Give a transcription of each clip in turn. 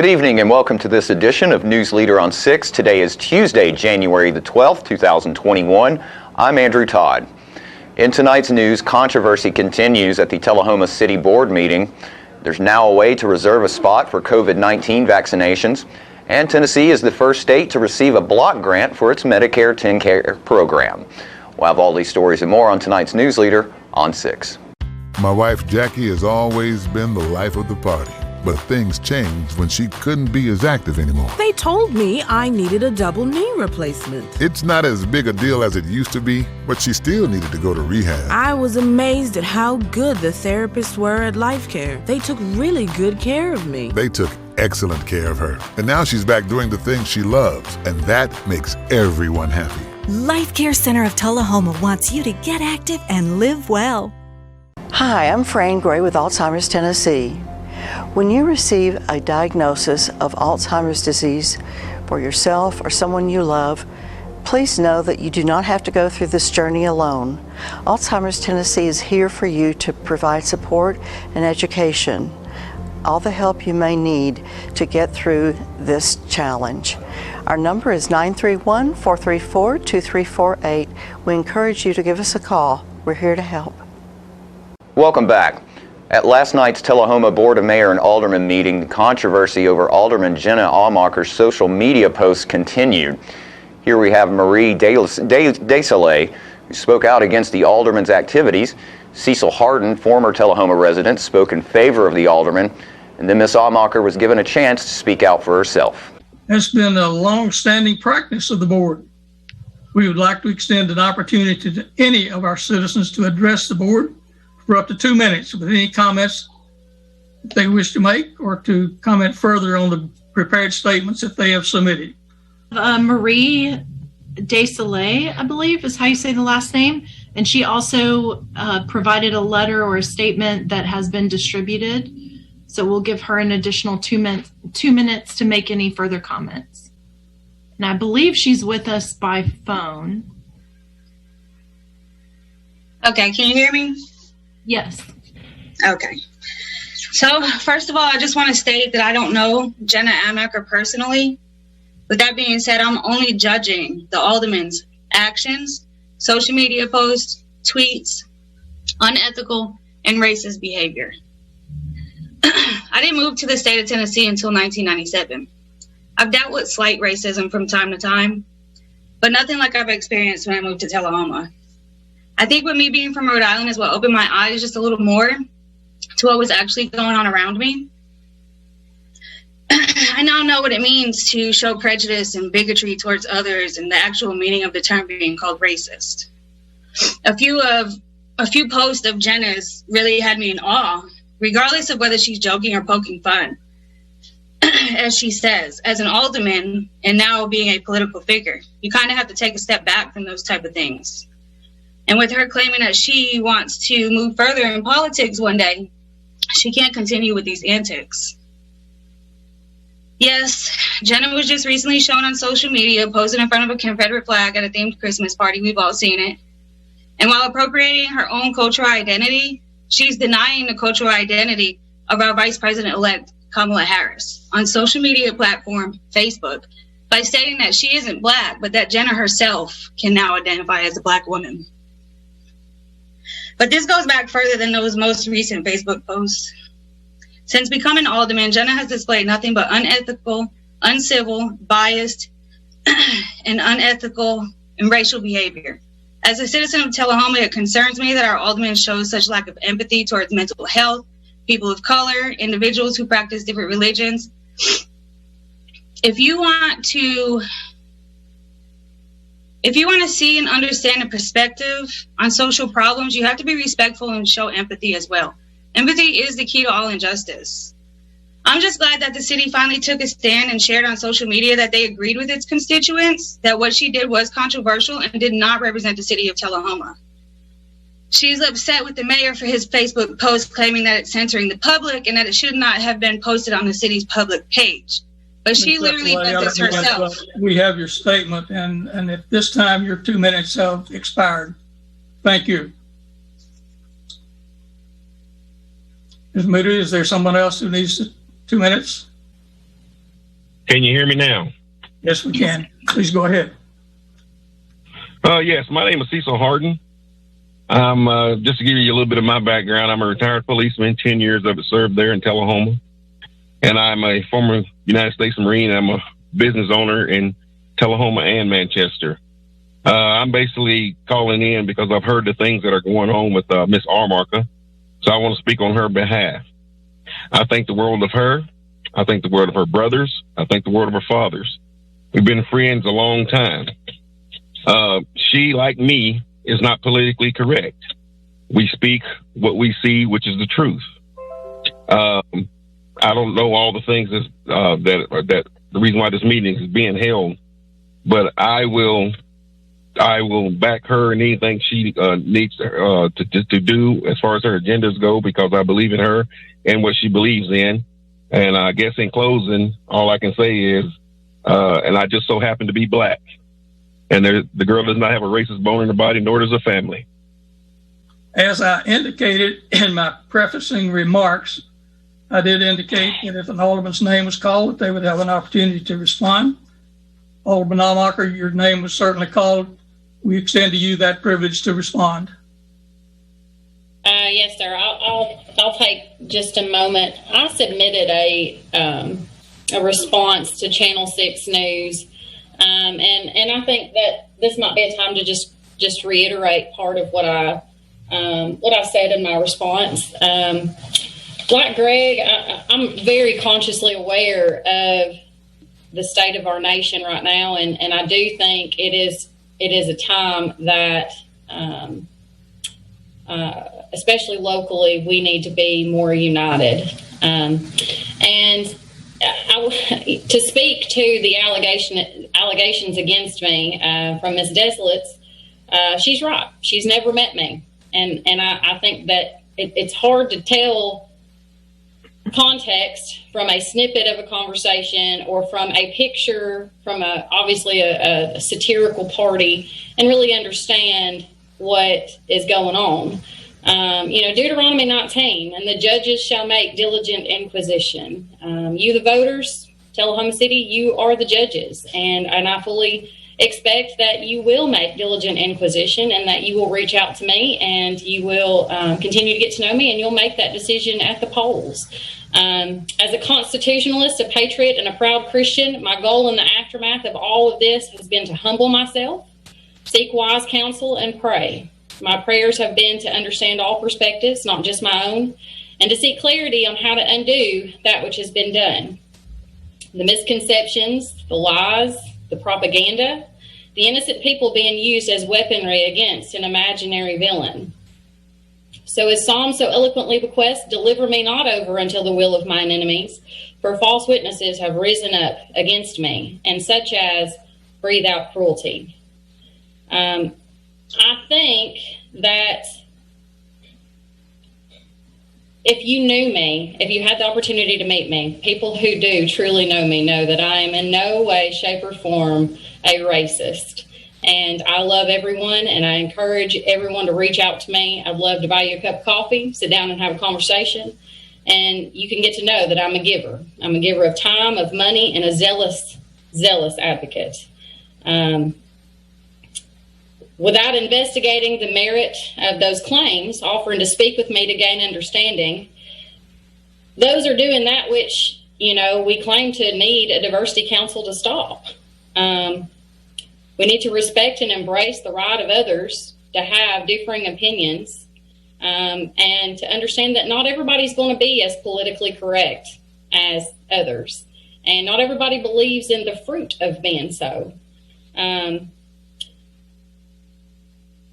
Good evening and welcome to this edition of News Leader on 6. Today is Tuesday, January the 12th, 2021. I'm Andrew Todd. In tonight's news, controversy continues at the Tullahoma City Board meeting. There's now a way to reserve a spot for COVID-19 vaccinations, and Tennessee is the first state to receive a block grant for its Medicare TennCare program. We'll have all these stories and more on tonight's News Leader on 6. My wife Jackie has always been the life of the party. But things changed when she couldn't be as active anymore. They told me I needed a double knee replacement. It's not as big a deal as it used to be, but she still needed to go to rehab. I was amazed at how good the therapists were at Life Care. They took really good care of me. They took excellent care of her. And now she's back doing the things she loves, and that makes everyone happy. Life Care Center of Tullahoma wants you to get active and live well. Hi, I'm Fran Gray with Alzheimer's Tennessee. When you receive a diagnosis of Alzheimer's disease for yourself or someone you love, please know that you do not have to go through this journey alone. Alzheimer's Tennessee is here for you to provide support and education, all the help you may need to get through this challenge. Our number is 931-434-2348. We encourage you to give us a call. We're here to help. Welcome back. At last night's Tullahoma Board of Mayor and Alderman meeting, the controversy over Alderman Jenna Aumacher's social media posts continued. Here we have Marie Desailles, who spoke out against the alderman's activities. Cecil Harden, former Tullahoma resident, spoke in favor of the alderman, and then Ms. Aumacher was given a chance to speak out for herself. It's been a long-standing practice of the board. We would like to extend an opportunity to any of our citizens to address the board for up to 2 minutes with any comments that they wish to make, or to comment further on the prepared statements that they have submitted. Marie Desailles, I believe is how you say the last name, and she also provided a letter or a statement that has been distributed. So we'll give her an additional 2 minutes to make any further comments. And I believe she's with us by phone. Okay, can you hear me? Yes. Okay. So first of all, I just want to state that I don't know Jenna Aumacher personally. With that being said, I'm only judging the alderman's actions, social media posts, tweets, unethical and racist behavior. I didn't move to the state of Tennessee until 1997. I've dealt with slight racism from time to time, but nothing like I've experienced when I moved to Tullahoma. I think with me being from Rhode Island is what opened my eyes just a little more to what was actually going on around me. I now know what it means to show prejudice and bigotry towards others and the actual meaning of the term being called racist. A few posts of Jenna's really had me in awe, regardless of whether she's joking or poking fun. As she says, as an alderman and now being a political figure, you kind of have to take a step back from those type of things. And with her claiming that she wants to move further in politics one day, she can't continue with these antics. Yes, Jenna was just recently shown on social media posing in front of a Confederate flag at a themed Christmas party. We've all seen it. And while appropriating her own cultural identity, she's denying the cultural identity of our Vice President-elect Kamala Harris on social media platform Facebook by stating that she isn't Black, but that Jenna herself can now identify as a Black woman. But this goes back further than those most recent Facebook posts. Since becoming alderman, Jenna has displayed nothing but unethical, uncivil, biased, and unethical and racial behavior. As a citizen of Tullahoma, it concerns me that our alderman shows such lack of empathy towards mental health, people of color, individuals who practice different religions. If you want to see and understand a perspective on social problems, you have to be respectful and show empathy as well. Empathy is the key to all injustice. I'm just glad that the city finally took a stand and shared on social media that they agreed with its constituents that what she did was controversial and did not represent the city of Tullahoma. She's upset with the mayor for his Facebook post claiming that it's censoring the public and that it should not have been posted on the city's public page. But she literally did this herself. We have your statement, and at this time, your 2 minutes have expired. Thank you. Ms. Moody, is there someone else who needs 2 minutes? Can you hear me now? Yes, we can. Please go ahead. Yes, my name is Cecil Harden. I'm just to give you a little bit of my background. I'm a retired policeman, 10 years of it served there in Tullahoma, and I'm a former United States Marine. I'm a business owner in Tullahoma and Manchester. I'm basically calling in because I've heard the things that are going on with Miss Armarka, so I want to speak on her behalf. I think the world of her. I think the world of her brothers. I think the world of her fathers. We've been friends a long time. She, like me, is not politically correct. We speak what we see, which is the truth. I don't know all the things that the reason why this meeting is being held, but I will back her in anything she needs to do as far as her agendas go, because I believe in her and what she believes in. And I guess in closing, all I can say is, and I just so happen to be black. And the girl does not have a racist bone in her body, nor does her family. As I indicated in my prefacing remarks, I did indicate that if an alderman's name was called, that they would have an opportunity to respond. Alderman Armarka, your name was certainly called. We extend to you that privilege to respond. Yes, sir. I'll take just a moment. I submitted a response to Channel 6 News, and I think that this might be a time to just reiterate part of what I said in my response. Like Greg, I'm very consciously aware of the state of our nation right now, and I do think it is a time that, especially locally, we need to be more united. And to speak to the allegations against me from Ms. Desolate, she's right. She's never met me, and I think that it's hard to tell context from a snippet of a conversation or from a picture from obviously a satirical party and really understand what is going on. Deuteronomy 19, and the judges shall make diligent inquisition. You, the voters, Tullahoma City, you are the judges, and I fully expect that you will make diligent inquisition and that you will reach out to me and you will continue to get to know me, and you'll make that decision at the polls. As a constitutionalist, a patriot, and a proud Christian, my goal in the aftermath of all of this has been to humble myself, seek wise counsel, and pray. My prayers have been to understand all perspectives, not just my own, and to seek clarity on how to undo that which has been done. The misconceptions, the lies, the propaganda, the innocent people being used as weaponry against an imaginary villain. So as Psalm so eloquently bequests, deliver me not over until the will of mine enemies, for false witnesses have risen up against me, and such as breathe out cruelty. I think that if you knew me, if you had the opportunity to meet me, people who do truly know me know that I am in no way, shape, or form a racist. And I love everyone, and I encourage everyone to reach out to me. I'd love to buy you a cup of coffee, sit down and have a conversation, and you can get to know that I'm a giver. I'm a giver of time, of money, and a zealous advocate. Without investigating the merit of those claims, offering to speak with me to gain understanding, those are doing that which, we claim to need a diversity council to stop. We need to respect and embrace the right of others to have differing opinions, and to understand that not everybody's going to be as politically correct as others, and not everybody believes in the fruit of being so.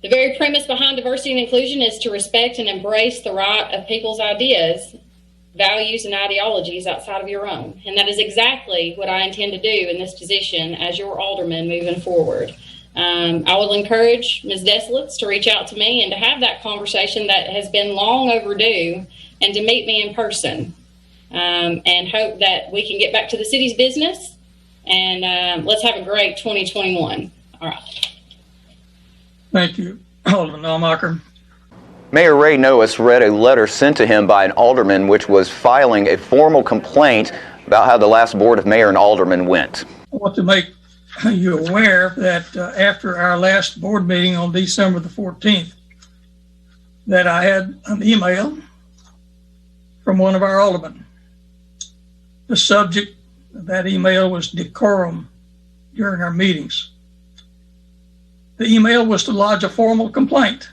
The very premise behind diversity and inclusion is to respect and embrace the right of people's ideas, values, and ideologies outside of your own. And that is exactly what I intend to do in this position as your alderman moving forward. I will encourage Ms. Desolates to reach out to me and to have that conversation that has been long overdue, and to meet me in person, and hope that we can get back to the city's business, and let's have a great 2021. All right. Thank you, Alderman Armarka. Mayor Ray Noaes read a letter sent to him by an alderman which was filing a formal complaint about how the last Board of Mayor and Aldermen went. I want to make you aware that after our last board meeting on December the 14th, that I had an email from one of our aldermen. The subject of that email was decorum during our meetings. The email was to lodge a formal complaint.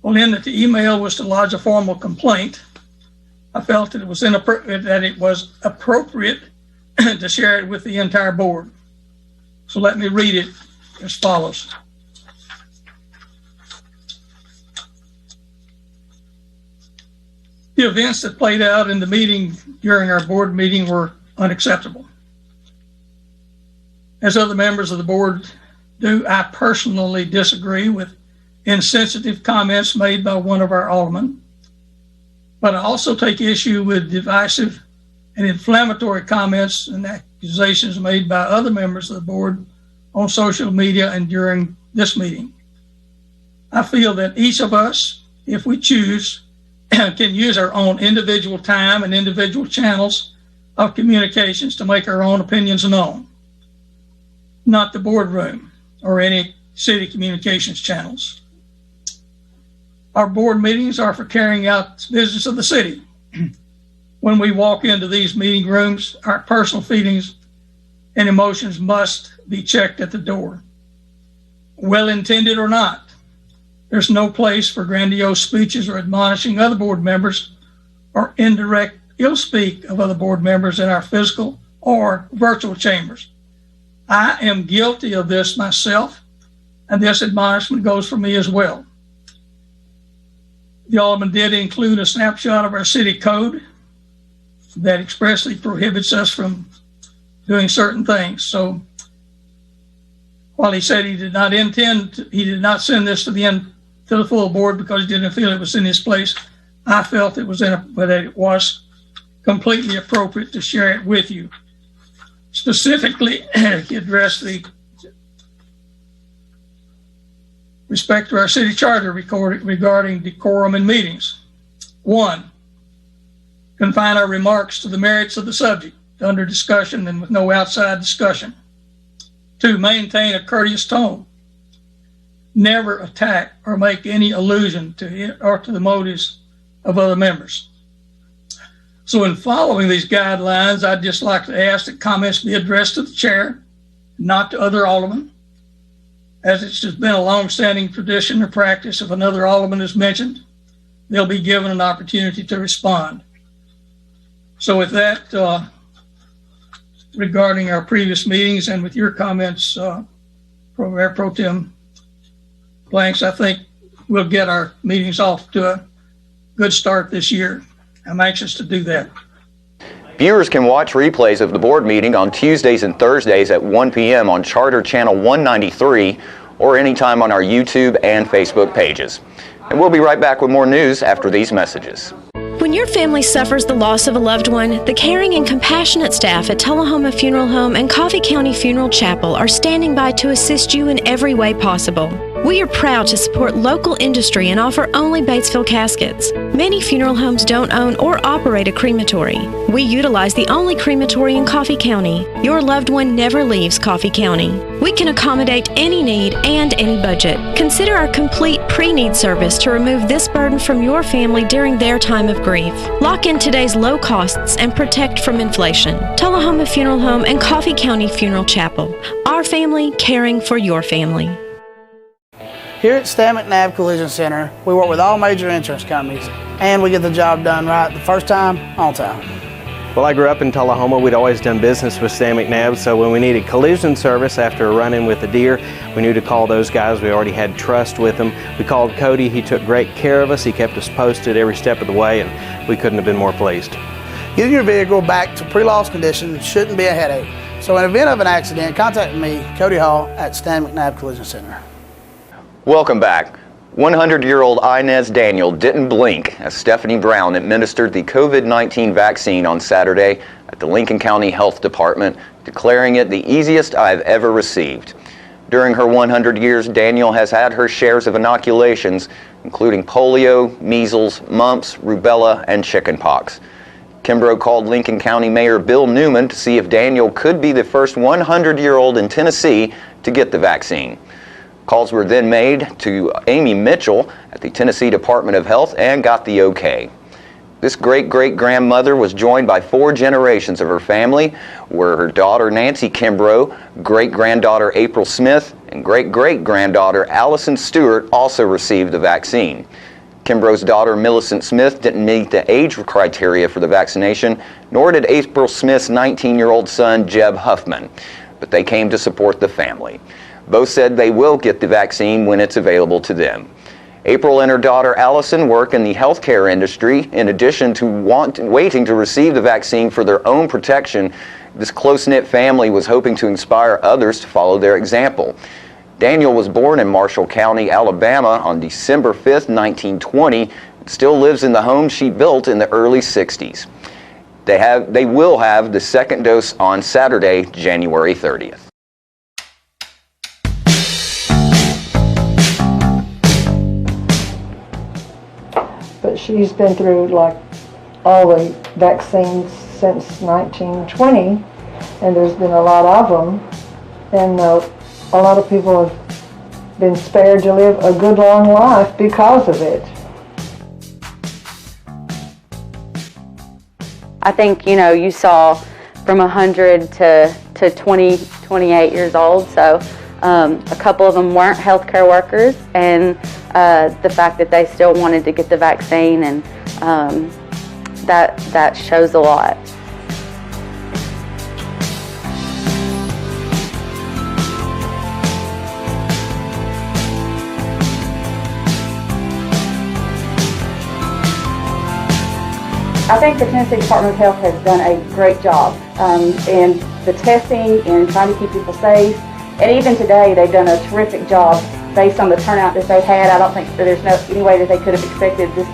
Well, in that the email was to lodge a formal complaint, I felt that it was appropriate to share it with the entire board. So let me read it as follows. The events that played out in the meeting during our board meeting were unacceptable. As other members of the board do, I personally disagree with insensitive comments made by one of our aldermen, but I also take issue with divisive and inflammatory comments and accusations made by other members of the board on social media and during this meeting. I feel that each of us, if we choose, can use our own individual time and individual channels of communications to make our own opinions known, not the boardroom or any city communications channels. Our board meetings are for carrying out business of the city. When we walk into these meeting rooms, our personal feelings and emotions must be checked at the door. Well-intended or not, there's no place for grandiose speeches or admonishing other board members or indirect ill speak of other board members in our physical or virtual chambers. I am guilty of this myself, and this admonishment goes for me as well. The alderman did include a snapshot of our city code that expressly prohibits us from doing certain things. So while he said he did not send this to the full board because he didn't feel it was in his place, I felt it was but it was completely appropriate to share it with you. Specifically, he addressed the respect to our city charter regarding decorum in meetings. 1, confine our remarks to the merits of the subject under discussion and with no outside discussion. 2, maintain a courteous tone. Never attack or make any allusion to it or to the motives of other members. So in following these guidelines, I'd just like to ask that comments be addressed to the chair, not to other aldermen, as it's just been a long-standing tradition or practice. If another alderman is mentioned, they'll be given an opportunity to respond. So with that, regarding our previous meetings and with your comments, Pro Tem Blanks, I think we'll get our meetings off to a good start this year. I'm anxious to do that. Viewers can watch replays of the board meeting on Tuesdays and Thursdays at 1 p.m. on Charter Channel 193 or anytime on our YouTube and Facebook pages. And we'll be right back with more news after these messages. When your family suffers the loss of a loved one, the caring and compassionate staff at Tullahoma Funeral Home and Coffee County Funeral Chapel are standing by to assist you in every way possible. We are proud to support local industry and offer only Batesville caskets. Many funeral homes don't own or operate a crematory. We utilize the only crematory in Coffee County. Your loved one never leaves Coffee County. We can accommodate any need and any budget. Consider our complete pre-need service to remove this burden from your family during their time of grief. Lock in today's low costs and protect from inflation. Tullahoma Funeral Home and Coffee County Funeral Chapel. Our family caring for your family. Here at Stan McNabb Collision Center, we work with all major insurance companies, and we get the job done right the first time, on time. Well, I grew up in Tullahoma. We'd always done business with Stan McNabb, so when we needed collision service after a run-in with a deer, we knew to call those guys. We already had trust with them. We called Cody. He took great care of us. He kept us posted every step of the way, and we couldn't have been more pleased. Getting your vehicle back to pre-loss condition shouldn't be a headache. So in the event of an accident, contact me, Cody Hall, at Stan McNabb Collision Center. Welcome back. 100-year-old Inez Daniel didn't blink as Stephanie Brown administered the COVID-19 vaccine on Saturday at the Lincoln County Health Department, declaring it the easiest I've ever received. During her 100 years, Daniel has had her shares of inoculations, including polio, measles, mumps, rubella, and chickenpox. Kimbrough called Lincoln County Mayor Bill Newman to see if Daniel could be the first 100-year-old in Tennessee to get the vaccine. Calls were then made to Amy Mitchell at the Tennessee Department of Health and got the okay. This great-great-grandmother was joined by 4 generations of her family, where her daughter Nancy Kimbrough, great-granddaughter April Smith, and great-great-granddaughter Allison Stewart also received the vaccine. Kimbrough's daughter Millicent Smith didn't meet the age criteria for the vaccination, nor did April Smith's 19-year-old son Jeb Huffman, but they came to support the family. Both said they will get the vaccine when it's available to them. April and her daughter Allison work in the healthcare industry. In addition to waiting to receive the vaccine for their own protection, this close-knit family was hoping to inspire others to follow their example. Daniel was born in Marshall County, Alabama on December 5th, 1920, and still lives in the home she built in the early 60s. They will have the second dose on Saturday, January 30th. But she's been through like all the vaccines since 1920, and there's been a lot of them, and a lot of people have been spared to live a good long life because of it. I think, you saw from 100 to 20, 28 years old, so a couple of them weren't healthcare workers, and the fact that they still wanted to get the vaccine, and that shows a lot. I think the Tennessee Department of Health has done a great job in the testing and trying to keep people safe. And even today, they've done a terrific job based on the turnout that they had. I don't think that there's any way that they could have expected this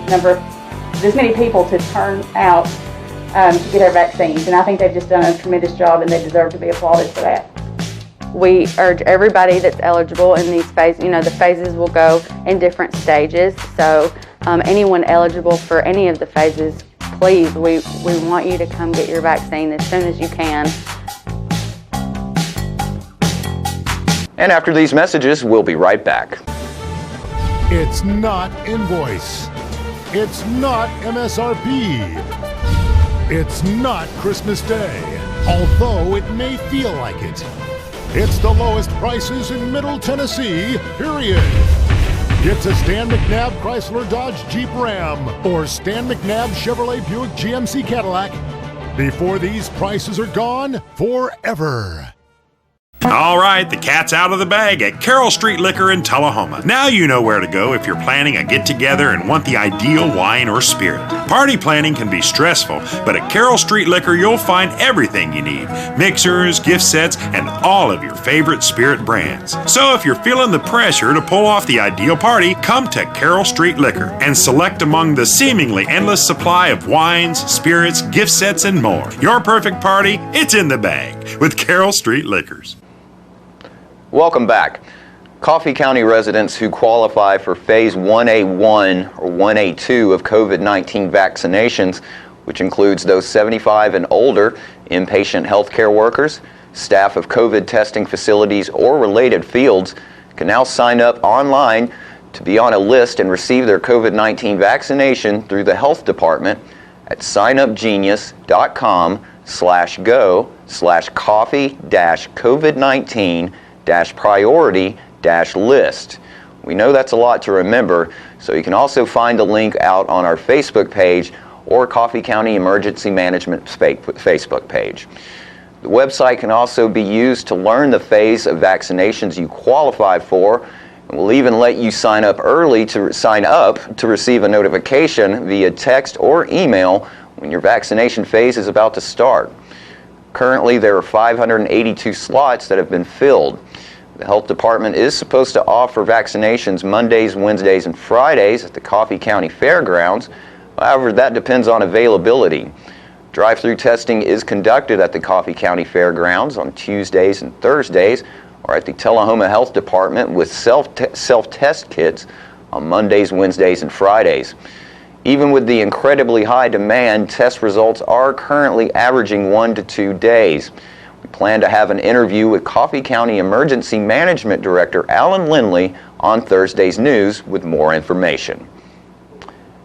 many people to turn out to get their vaccines. And I think they've just done a tremendous job, and they deserve to be applauded for that. We urge everybody that's eligible in these phases, the phases will go in different stages. So anyone eligible for any of the phases, please, we want you to come get your vaccine as soon as you can. And after these messages, we'll be right back. It's not invoice. It's not MSRP. It's not Christmas Day, although it may feel like it. It's the lowest prices in Middle Tennessee, period. It's a Stan McNabb Chrysler Dodge Jeep Ram or Stan McNabb Chevrolet Buick GMC Cadillac before these prices are gone forever. All right, the cat's out of the bag at Carroll Street Liquor in Tullahoma. Now you know where to go if you're planning a get-together and want the ideal wine or spirit. Party planning can be stressful, but at Carroll Street Liquor you'll find everything you need. Mixers, gift sets, and all of your favorite spirit brands. So if you're feeling the pressure to pull off the ideal party, come to Carroll Street Liquor and select among the seemingly endless supply of wines, spirits, gift sets, and more. Your perfect party, it's in the bag with Carroll Street Liquors. Welcome back. Coffee County residents who qualify for Phase 1A1 or 1A2 of COVID-19 vaccinations, which includes those 75 and older, inpatient healthcare workers, staff of COVID testing facilities or related fields, can now sign up online to be on a list and receive their COVID-19 vaccination through the health department at signupgenius.com/go/coffee-COVID-19-priority-list. We know that's a lot to remember, so you can also find the link out on our Facebook page or Coffee County Emergency Management Facebook page. The website can also be used to learn the phase of vaccinations you qualify for, and we'll even let you sign up early to receive a notification via text or email when your vaccination phase is about to start. Currently, there are 582 slots that have been filled. The health department is supposed to offer vaccinations Mondays, Wednesdays, and Fridays at the Coffee County Fairgrounds. However, that depends on availability. Drive-through testing is conducted at the Coffee County Fairgrounds on Tuesdays and Thursdays, or at the Tullahoma Health Department with self-test kits on Mondays, Wednesdays, and Fridays. Even with the incredibly high demand, test results are currently averaging 1 to 2 days. We plan to have an interview with Coffee County Emergency Management Director Alan Lindley on Thursday's news with more information.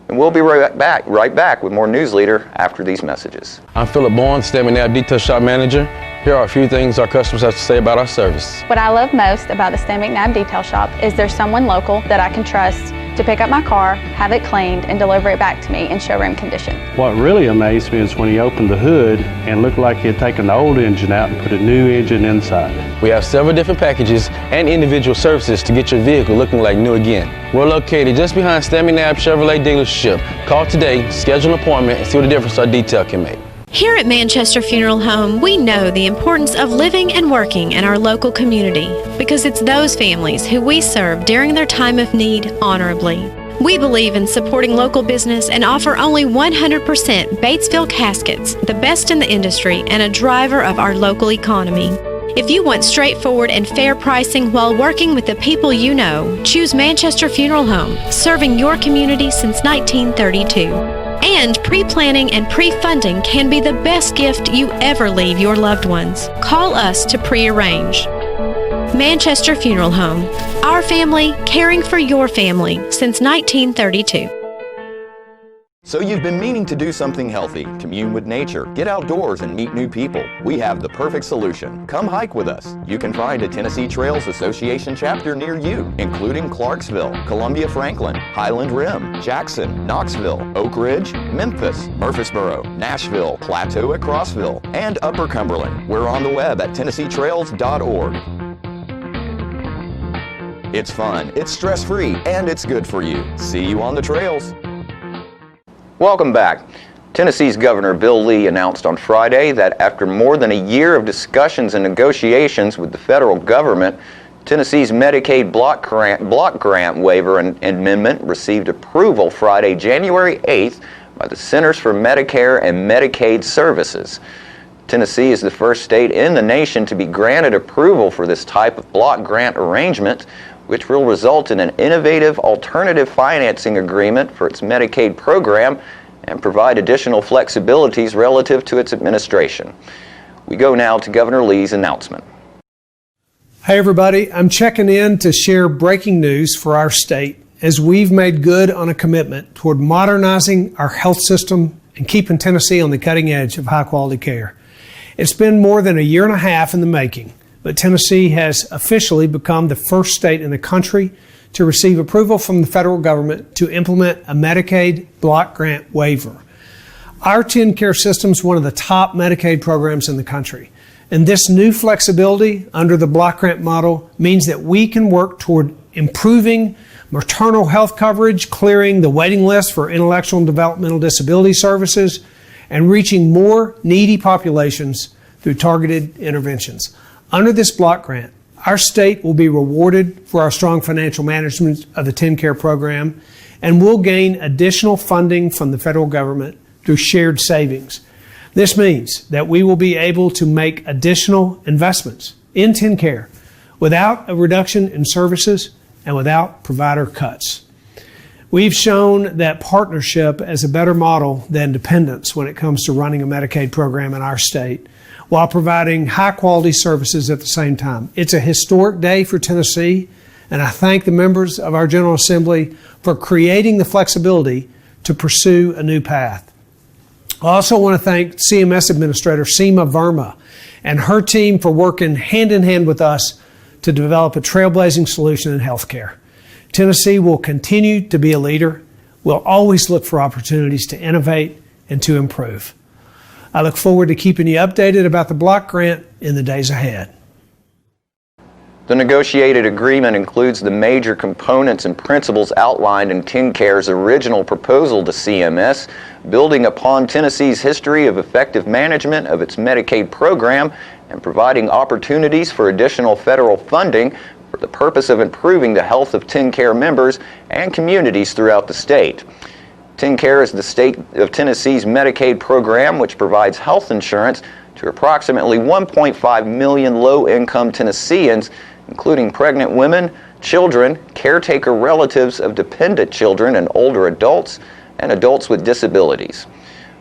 And we'll be right back with more News Leader after these messages. I'm Philip Bourne, Stanley Knapp Detail Shop Manager. Here are a few things our customers have to say about our service. What I love most about the Stan McNabb Detail Shop is there's someone local that I can trust to pick up my car, have it cleaned, and deliver it back to me in showroom condition. What really amazed me is when he opened the hood and looked like he had taken the old engine out and put a new engine inside. We have several different packages and individual services to get your vehicle looking like new again. We're located just behind Stan McNabb Chevrolet dealership. Call today, schedule an appointment, and see what a difference our detail can make. Here at Manchester Funeral Home, we know the importance of living and working in our local community because it's those families who we serve during their time of need honorably. We believe in supporting local business and offer only 100% Batesville caskets, the best in the industry and a driver of our local economy. If you want straightforward and fair pricing while working with the people you know, choose Manchester Funeral Home, serving your community since 1932. And pre-planning and pre-funding can be the best gift you ever leave your loved ones. Call us to pre-arrange. Manchester Funeral Home. Our family, caring for your family since 1932. So you've been meaning to do something healthy, commune with nature, get outdoors and meet new people. We have the perfect solution. Come hike with us. You can find a Tennessee Trails Association chapter near you, including Clarksville, Columbia Franklin, Highland Rim, Jackson, Knoxville, Oak Ridge, Memphis, Murfreesboro, Nashville, Plateau at Crossville, and Upper Cumberland. We're on the web at TennesseeTrails.org. It's fun, it's stress-free, and it's good for you. See you on the trails. Welcome back. Tennessee's Governor Bill Lee announced on Friday that after more than a year of discussions and negotiations with the federal government, Tennessee's Medicaid block grant waiver and amendment received approval Friday, January 8th by the Centers for Medicare and Medicaid Services. Tennessee is the first state in the nation to be granted approval for this type of block grant arrangement, which will result in an innovative alternative financing agreement for its Medicaid program and provide additional flexibilities relative to its administration. We go now to Governor Lee's announcement. Hey everybody, I'm checking in to share breaking news for our state as we've made good on a commitment toward modernizing our health system and keeping Tennessee on the cutting edge of high quality care. It's been more than a year and a half in the making, but Tennessee has officially become the first state in the country to receive approval from the federal government to implement a Medicaid block grant waiver. Our TennCare system is one of the top Medicaid programs in the country, and this new flexibility under the block grant model means that we can work toward improving maternal health coverage, clearing the waiting list for intellectual and developmental disability services, and reaching more needy populations through targeted interventions. Under this block grant, our state will be rewarded for our strong financial management of the TennCare program, and will gain additional funding from the federal government through shared savings. This means that we will be able to make additional investments in TennCare without a reduction in services and without provider cuts. We've shown that partnership is a better model than dependence when it comes to running a Medicaid program in our state, while providing high-quality services at the same time. It's a historic day for Tennessee, and I thank the members of our General Assembly for creating the flexibility to pursue a new path. I also want to thank CMS Administrator Seema Verma and her team for working hand-in-hand with us to develop a trailblazing solution in healthcare. Tennessee will continue to be a leader. We'll always look for opportunities to innovate and to improve. I look forward to keeping you updated about the block grant in the days ahead. The negotiated agreement includes the major components and principles outlined in TennCare's original proposal to CMS, building upon Tennessee's history of effective management of its Medicaid program and providing opportunities for additional federal funding for the purpose of improving the health of TennCare members and communities throughout the state. TennCare is the state of Tennessee's Medicaid program, which provides health insurance to approximately 1.5 million low-income Tennesseans, including pregnant women, children, caretaker relatives of dependent children and older adults, and adults with disabilities.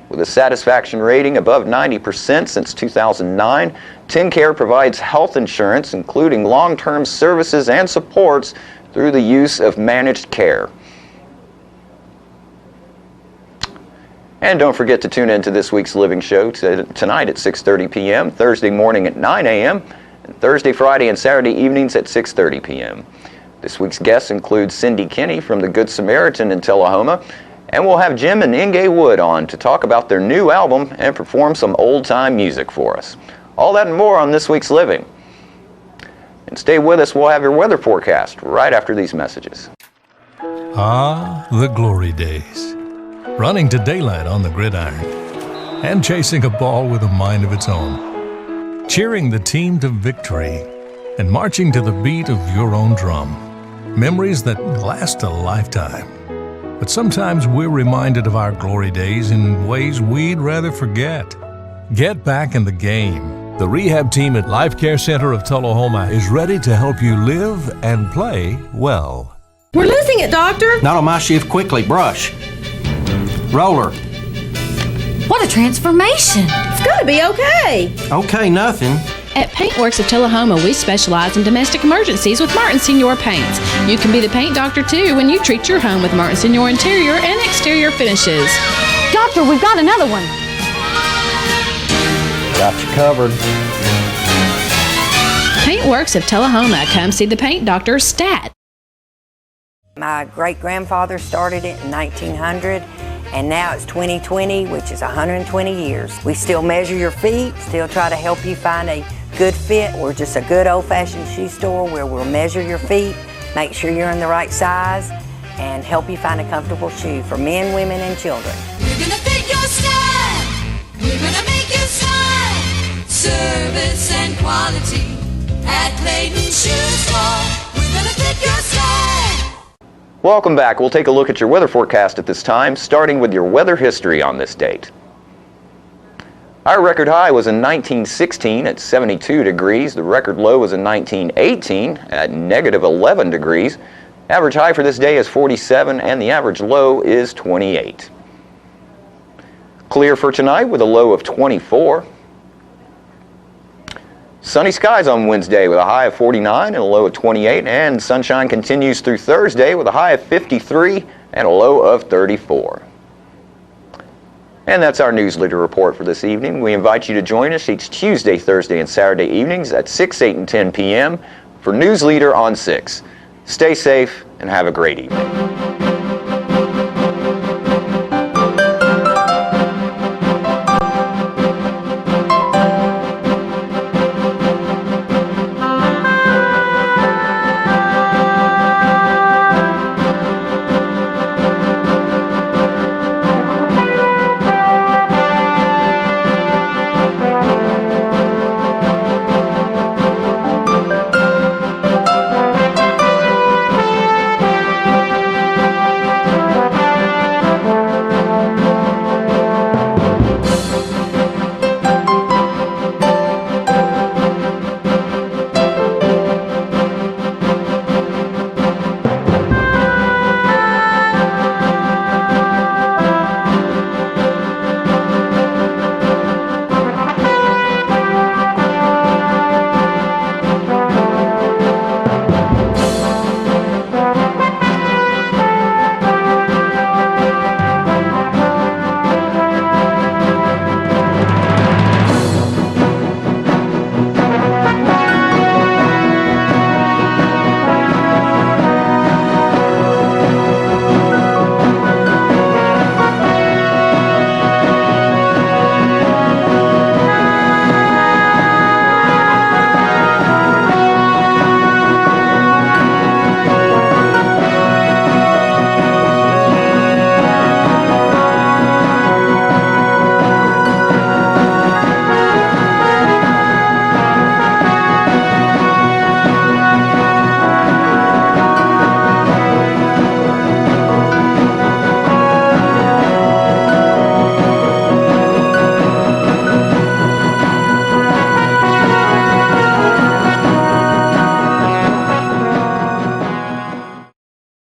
With a satisfaction rating above 90% since 2009, TennCare provides health insurance, including long-term services and supports through the use of managed care. And don't forget to tune in to this week's Living Show tonight at 6:30 p.m., Thursday morning at 9 a.m., and Thursday, Friday, and Saturday evenings at 6:30 p.m. This week's guests include Cindy Kinney from the Good Samaritan in Tullahoma, and we'll have Jim and Inge Wood on to talk about their new album and perform some old-time music for us. All that and more on this week's Living. And stay with us, we'll have your weather forecast right after these messages. Ah, the glory days. Running to daylight on the gridiron, and chasing a ball with a mind of its own. Cheering the team to victory, and marching to the beat of your own drum. Memories that last a lifetime. But sometimes we're reminded of our glory days in ways we'd rather forget. Get back in the game. The rehab team at Life Care Center of Tullahoma is ready to help you live and play well. We're losing it, Doctor. Not on my shift. Quickly, brush. Roller. What a transformation. It's gotta be okay. Okay, nothing. At Paintworks of Tullahoma, we specialize in domestic emergencies with Martin Senior Paints. You can be the paint doctor too when you treat your home with Martin Senior interior and exterior finishes. Doctor, we've got another one. Got you covered. Paintworks of Tullahoma. Come see the paint doctor, Stat. My great-grandfather started it in 1900, and now it's 2020, which is 120 years. We still measure your feet, still try to help you find a good fit. We're just a good old-fashioned shoe store where we'll measure your feet, make sure you're in the right size, and help you find a comfortable shoe for men, women, and children. We're gonna fit your style. We're gonna make you smile. Service and quality at Clayton Shoe Store. We're gonna fit your style. Welcome back. We'll take a look at your weather forecast at this time, starting with your weather history on this date. Our record high was in 1916 at 72 degrees. The record low was in 1918 at negative 11 degrees. Average high for this day is 47 and the average low is 28. Clear for tonight with a low of 24. Sunny skies on Wednesday with a high of 49 and a low of 28, and sunshine continues through Thursday with a high of 53 and a low of 34. And that's our News Leader Report for this evening. We invite you to join us each Tuesday, Thursday, and Saturday evenings at 6, 8, and 10 p.m. for News Leader on 6. Stay safe and have a great evening.